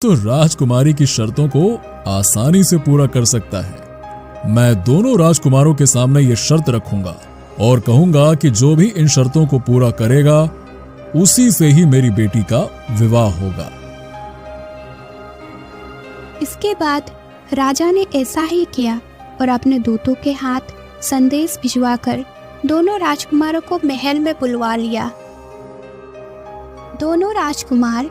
तो राजकुमारी की शर्तों को आसानी से पूरा कर सकता है। मैं दोनों राजकुमारों के सामने ये शर्त रखूंगा और कहूंगा कि जो भी इन शर्तों को पूरा करेगा उसी से ही मेरी बेटी का विवाह होगा। इसके बाद राजा ने ऐसा ही किया और अपने दूतों के हाथ संदेश भिजवाकर दोनों राजकुमारों को महल में बुलवा लिया। दोनों राजकुमार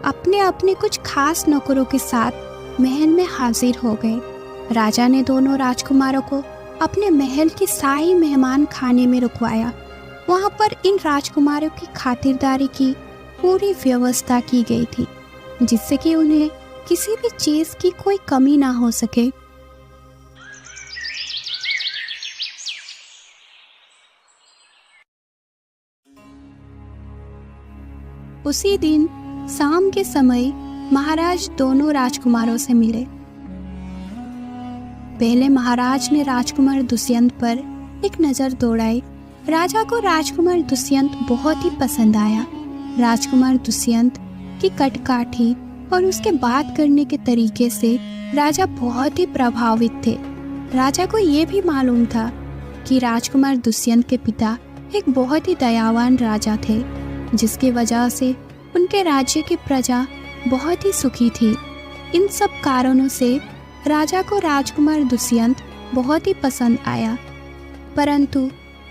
अपने अपने कुछ खास नौकरों के साथ महल में हाजिर हो गए। राजा ने दोनों राजकुमारों को अपने महल की शाही मेहमान खाने में रुकवाया। वहां पर इन राजकुमारों की खातिरदारी की पूरी व्यवस्था की गई थी, जिससे कि उन्हें किसी भी चीज की कोई कमी ना हो सके। उसी दिन शाम के समय महाराज दोनों राजकुमारों से मिले। पहले महाराज ने राजकुमार दुष्यंत पर एक नजर दौड़ाई। राजा को राजकुमार दुष्यंत बहुत ही पसंद आया। राजकुमार दुष्यंत की कटकाठी और उसके बात करने के तरीके से राजा बहुत ही प्रभावित थे। राजा को ये भी मालूम था कि राजकुमार दुष्यंत के पिता एक बहुत ही दयावान राजा थे, जिसकी वजह से उनके राज्य की प्रजा बहुत ही सुखी थी। इन सब कारणों से राजा को राजकुमार दुष्यंत बहुत ही पसंद आया। परंतु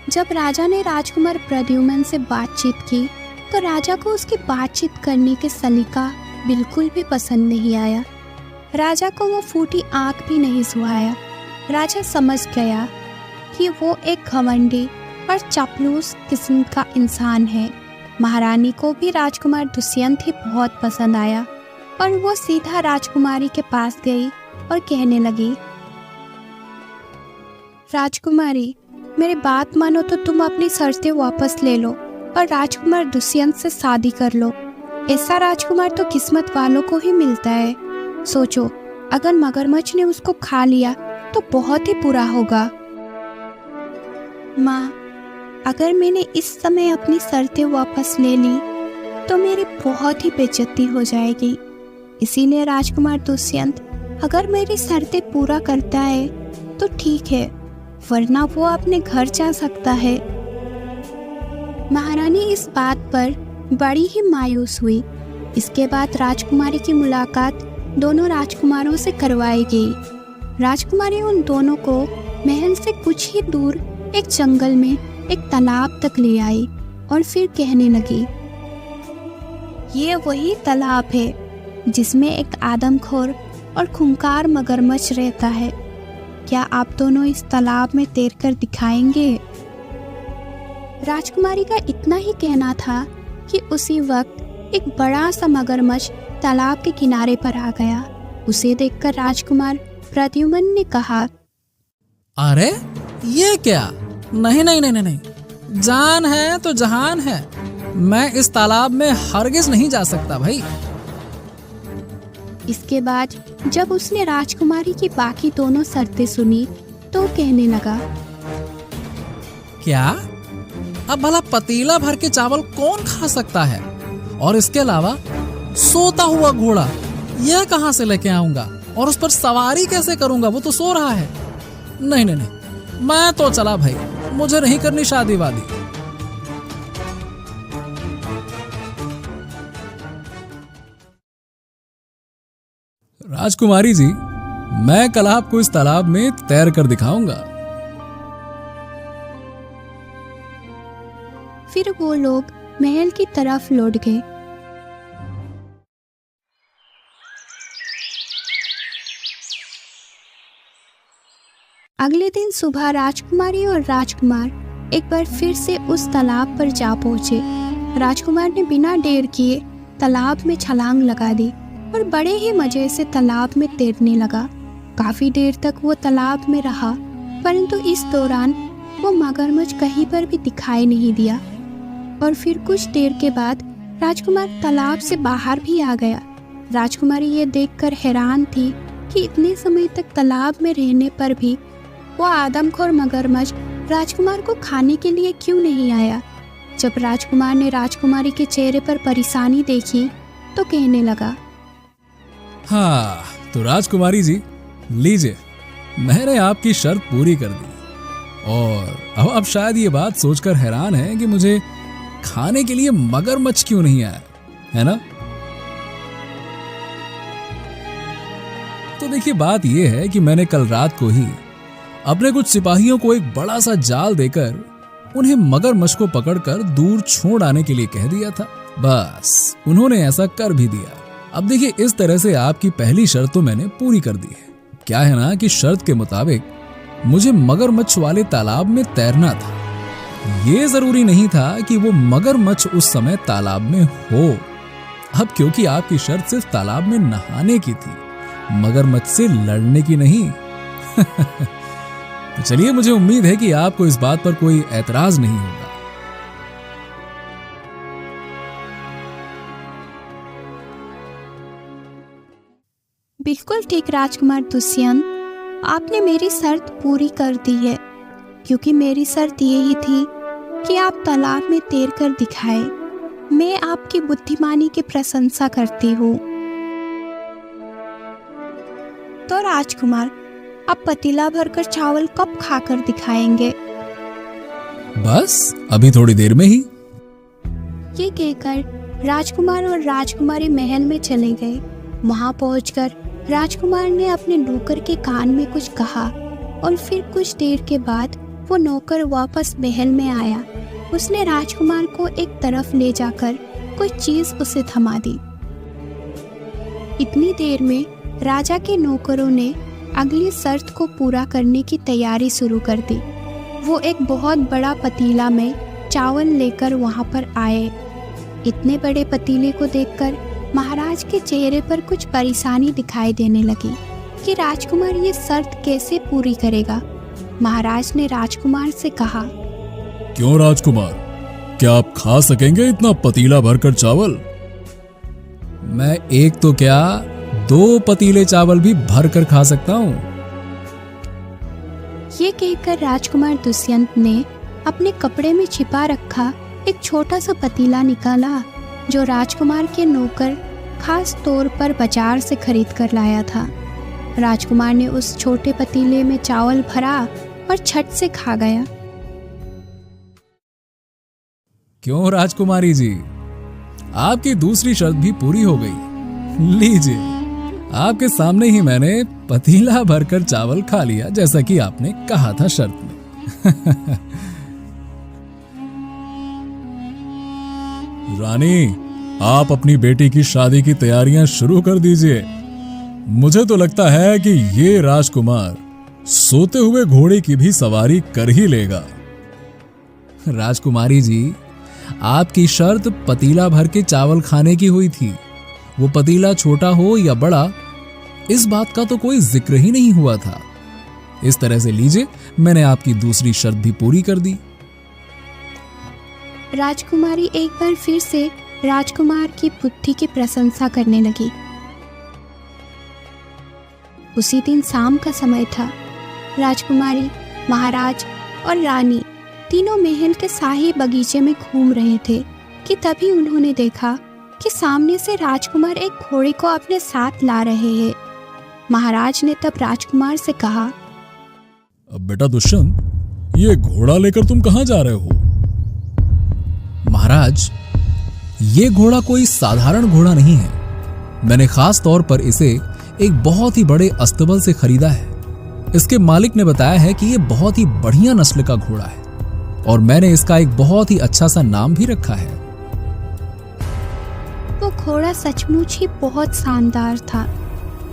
जब राजा ने राजकुमार प्रद्युम्न से बातचीत की तो राजा को उसकी बातचीत करने के सलीका बिल्कुल भी पसंद नहीं आया। राजा को वो फूटी आंख भी नहीं सुहाया। राजा समझ गया कि वो एक घमंडी और चापलूस किस्म का इंसान है। महारानी को भी राजकुमार दुष्यंत ही बहुत पसंद आया और वो सीधा राजकुमारी के पास गई और कहने लगी, राजकुमारी, मेरी बात मानो तो तुम अपनी शर्तें वापस ले लो और राजकुमार दुष्यंत से शादी कर लो। ऐसा राजकुमार तो किस्मत वालों को ही मिलता है। सोचो, अगर मगरमच्छ ने उसको खा लिया तो बहुत ही बुरा होगा। माँ, अगर मैंने इस समय अपनी शर्तें वापस ले ली तो मेरी बहुत ही बेइज्जती हो जाएगी। इसीलिए राजकुमार दुष्यंत अगर मेरी शर्तें पूरा करता है तो ठीक है, वरना वो अपने घर जा सकता है। महारानी इस बात पर बड़ी ही मायूस हुई। इसके बाद राजकुमारी की मुलाकात दोनों राजकुमारों से करवाई गई। राजकुमारी उन दोनों को महल से कुछ ही दूर एक जंगल में एक तालाब तक ले आई और फिर कहने लगी, ये वही तालाब है जिसमें एक आदमखोर और खूंखार मगरमच्छ रहता है। क्या आप दोनों इस तालाब में तैरकर दिखाएंगे? राजकुमारी का इतना ही कहना था कि उसी वक्त एक बड़ा सा मगरमच्छ तालाब के किनारे पर आ गया। उसे देखकर राजकुमार प्रद्युम्न ने कहा, अरे ये क्या? नहीं नहीं नहीं नहीं, जान है तो जहान है। मैं इस तालाब में हरगिज नहीं जा सकता भाई। इसके बाद जब उसने राजकुमारी की बाकी दोनों शर्तें सुनी तो कहने लगा, क्या? अब भला पतीला भर के चावल कौन खा सकता है? और इसके अलावा सोता हुआ घोड़ा यह कहां से लेके आऊंगा और उस पर सवारी कैसे करूंगा? वो तो सो रहा है। नहीं नहीं नहीं, मैं तो चला भाई, मुझे नहीं करनी शादी वादी। राजकुमारी जी, मैं कल आपको इस तालाब में तैर कर दिखाऊंगा। फिर वो लोग महल की तरफ लौट गए। अगले दिन सुबह राजकुमारी और राजकुमार एक बार फिर से उस तालाब पर जा पहुंचे। राजकुमार ने बिना देर किए तालाब में छलांग लगा दी और बड़े ही मजे से तालाब में तैरने लगा। काफी देर तक वो तालाब में रहा, परंतु इस दौरान वो मगरमच्छ कहीं पर भी दिखाई नहीं दिया। और फिर कुछ देर के बाद राजकुमार तालाब से बाहर भी आ गया। राजकुमारी ये देखकर हैरान थी कि इतने समय तक तालाब में रहने पर भी वो आदमखोर मगरमच्छ राजकुमार को खाने के लिए क्यों नहीं आया। जब राजकुमार ने राजकुमारी के चेहरे पर परेशानी देखी तो कहने लगा, हाँ, तो राजकुमारी जी, लीजिए, मैंने आपकी शर्त पूरी कर दी। और अब आप शायद ये बात सोचकर हैरान हैं कि मुझे खाने के लिए मगरमच्छ क्यों नहीं आया, है ना? तो देखिए, बात यह है कि मैंने कल रात को ही अपने कुछ सिपाहियों को एक बड़ा सा जाल देकर उन्हें मगरमच्छ को पकड़कर दूर छोड़ आने के लिए कह दिया था। बस उन्होंने ऐसा कर भी दिया। अब देखिए, इस तरह से आपकी पहली शर्त तो मैंने पूरी कर दी है। क्या है ना कि शर्त के मुताबिक मुझे मगरमच्छ वाले तालाब में तैरना था। ये जरूरी नहीं था कि वो मगरमच्छ उस समय तालाब में हो। अब क्योंकि आपकी शर्त सिर्फ तालाब में नहाने की थी, मगरमच्छ से लड़ने की नहीं। तो चलिए, मुझे उम्मीद है कि आपको इस बात पर कोई ऐतराज नहीं होगा। बिल्कुल ठीक राजकुमार दुष्यंत, आपने मेरी शर्त पूरी कर दी है, क्योंकि मेरी शर्त यही थी कि आप तालाब में तैर कर दिखाए। मैं आपकी बुद्धिमानी की प्रशंसा करती हूँ। तो राजकुमार, आप पतीला भरकर चावल कब खाकर दिखाएंगे? बस अभी थोड़ी देर में ही। ये कहकर राजकुमार और राजकुमारी महल में चले गए। वहां पहुंचकर राजकुमार ने अपने नौकर के कान में कुछ कहा और फिर कुछ देर के बाद वो नौकर वापस महल में आया। उसने राजकुमार को एक तरफ ले जाकर कोई चीज उसे थमा दी। इतनी देर में राजा के नौकरों ने अगली शर्त को पूरा करने की तैयारी शुरू कर दी। वो एक बहुत बड़ा पतीला में चावल लेकर वहां पर आए। इतने बड़े पतीले को देखकर महाराज के चेहरे पर कुछ परेशानी दिखाई देने लगी कि राजकुमार ये शर्त कैसे पूरी करेगा। महाराज ने राजकुमार से कहा, क्यों राजकुमार, क्या आप खा सकेंगे इतना पतीला भरकर चावल? मैं एक तो क्या, 2 पतीले चावल भी भर कर खा सकता हूँ। ये कहकर राजकुमार दुष्यंत ने अपने कपड़े में छिपा रखा एक छोटा सा पतीला निकाला, जो राजकुमार के नौकर खास तौर पर बाजार से खरीद कर लाया था। राजकुमार ने उस छोटे पतीले में चावल भरा और छट से खा गया। क्यों राजकुमारी जी, आपकी दूसरी शर्त भी पूरी हो गई। लीजिए, आपके सामने ही मैंने पतीला भरकर चावल खा लिया, जैसा कि आपने कहा था शर्त में। रानी, आप अपनी बेटी की शादी की तैयारियां शुरू कर दीजिए। मुझे तो लगता है कि ये राजकुमार सोते हुए घोड़े की भी सवारी कर ही लेगा। राजकुमारी जी, आपकी शर्त पतीला भर के चावल खाने की हुई थी। वो पतीला छोटा हो या बड़ा, इस बात का तो कोई जिक्र ही नहीं हुआ था। इस तरह से लीजिए, मैंने आपकी दूसरी शर्त भी पूरी कर दी। राजकुमारी एक बार फिर से राजकुमार की बुद्धि की प्रशंसा करने लगी। उसी दिन शाम का समय था। राजकुमारी, महाराज और रानी तीनों महल के शाही बगीचे में घूम रहे थे कि तभी उन्होंने देखा कि सामने से राजकुमार एक घोड़े को अपने साथ ला रहे हैं। महाराज ने तब राजकुमार से कहा, अब बेटा दुष्यंत, ये घोड़ा लेकर तुम कहां जा रहे हो? महाराज, ये घोड़ा कोई साधारण घोड़ा नहीं है। मैंने खास तौर पर इसे एक बहुत ही बड़े अस्तबल से खरीदा है। इसके मालिक ने बताया है कि ये बहुत ही बढ़िया नस्ल का घोड़ा है और मैंने इसका एक बहुत ही अच्छा सा नाम भी रखा है। वो घोड़ा सचमुच ही बहुत शानदार था।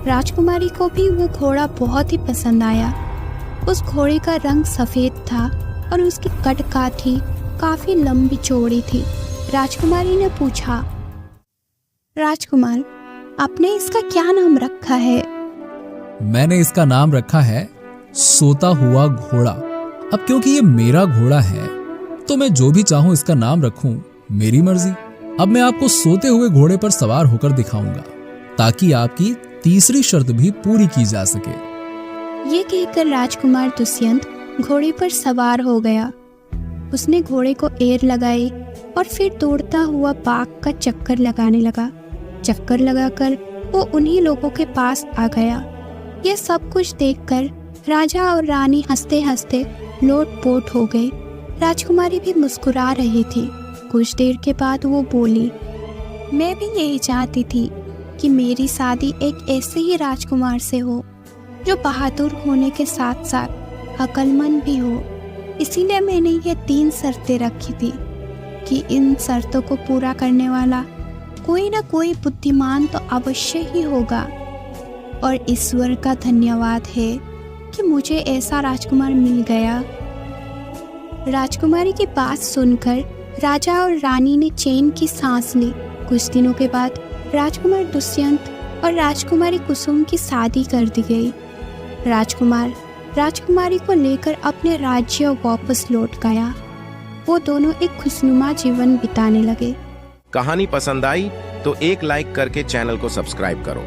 राजकुमारी को भी वो घोड़ा बहुत ही पसंद आया। उस घोड़े का रंग सफेद था और उसकी कदकाठी काफी लंबी चौड़ी थी। राजकुमारी ने पूछा, राजकुमार, आपने इसका क्या नाम रखा है? मैंने इसका नाम रखा है सोता हुआ घोड़ा। अब क्योंकि ये मेरा घोड़ा है तो मैं जो भी चाहूं इसका नाम रखूं, मेरी मर्जी। अब मैं आपको सोते हुए घोड़े पर सवार होकर दिखाऊंगा ताकि आपकी तीसरी शर्त भी पूरी की जा सके। ये कहकर राजकुमार दुष्यंत घोड़े पर सवार हो गया। उसने घोड़े को एयर लगाई और फिर दौड़ता हुआ बाग का चक्कर लगाने लगा। चक्कर लगाकर वो उन्हीं लोगों के पास आ गया। ये सब कुछ देखकर राजा और रानी हंसते हंसते लोटपोट हो गए। राजकुमारी भी मुस्कुरा रही थी। कुछ देर के बाद वो बोली, मैं भी यही चाहती थी कि मेरी शादी एक ऐसे ही राजकुमार से हो जो बहादुर होने के साथ साथ अक्लमंद भी हो। इसीलिए मैंने ये 3 शर्तें रखी थी कि इन शर्तों को पूरा करने वाला कोई ना कोई बुद्धिमान तो अवश्य ही होगा, और ईश्वर का धन्यवाद है कि मुझे ऐसा राजकुमार मिल गया। राजकुमारी की बात सुनकर राजा और रानी ने चैन की सांस ली। कुछ दिनों के बाद राजकुमार दुष्यंत और राजकुमारी कुसुम की शादी कर दी गई। राजकुमार राजकुमारी को लेकर अपने राज्य वापस लौट गया। वो दोनों एक खुशनुमा जीवन बिताने लगे। कहानी पसंद आई तो एक लाइक करके चैनल को सब्सक्राइब करो।